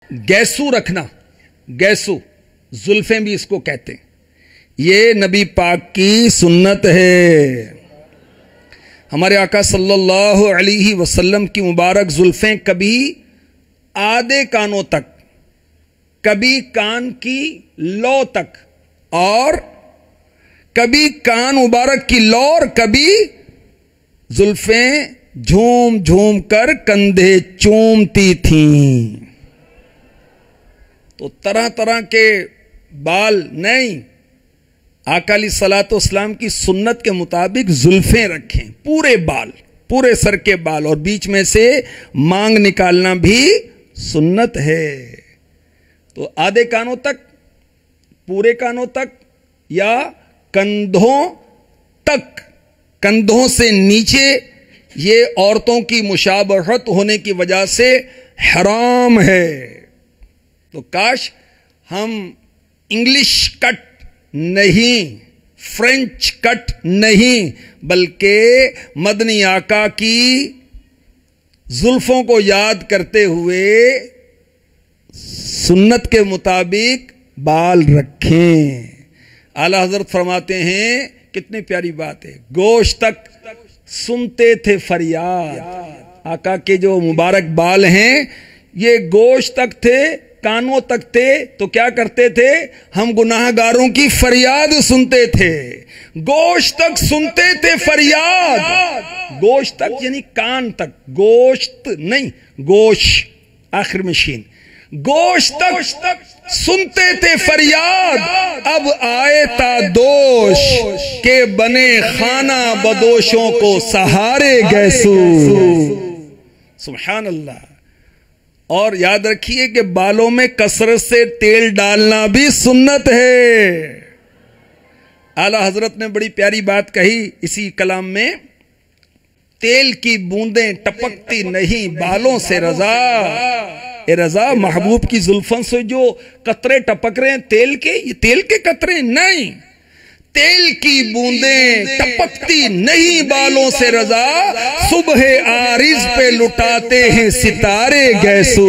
गैसू रखना, गैसू जुल्फें भी इसको कहते हैं, ये नबी पाक की सुन्नत है। हमारे आका सल्लल्लाहु अलैहि वसल्लम की मुबारक जुल्फें कभी आधे कानों तक, कभी कान की लौ तक, और कभी कान मुबारक की लौ, और कभी जुल्फें झूम झूम कर कंधे चूमती थीं। तो तरह तरह के बाल नहीं, आका अलैहिस्सलातु वस्सलाम की सुन्नत के मुताबिक जुल्फें रखें, पूरे बाल, पूरे सर के बाल, और बीच में से मांग निकालना भी सुन्नत है। तो आधे कानों तक, पूरे कानों तक, या कंधों तक, कंधों से नीचे, ये औरतों की मुशाबहत होने की वजह से हराम है। तो काश हम इंग्लिश कट नहीं, फ्रेंच कट नहीं, बल्कि मदनी आका की जुल्फों को याद करते हुए सुन्नत के मुताबिक बाल रखें। आला हजरत फरमाते हैं, कितनी प्यारी बात है, गोश्त तक सुनते थे फरियाद। आका के जो मुबारक बाल हैं ये गोश्त तक थे, कानों तक थे, तो क्या करते थे, हम गुनाहगारों की फरियाद सुनते थे। गोश्त तक सुनते थे फरियाद, गोश्त तक यानी कान तक, गोश्त नहीं, गोश आखिर में शीन, गोश्त तक सुनते थे फरियाद, अब आए ता दोष के बने खाना बदोशों को सहारे गैसू। सुभान अल्लाह। और याद रखिए कि बालों में कसरत से तेल डालना भी सुन्नत है। आला हजरत ने बड़ी प्यारी बात कही इसी कलाम में, तेल की बूंदें टपकती नहीं बालों से रजा। ए रजा, महबूब की जुल्फन से जो कतरे टपक रहे हैं तेल के, ये तेल के कतरे नहीं, तेल की बूंदें टपकती नहीं बालों से रजा, सुबह आरिज पे लुटाते हैं सितारे गैसू।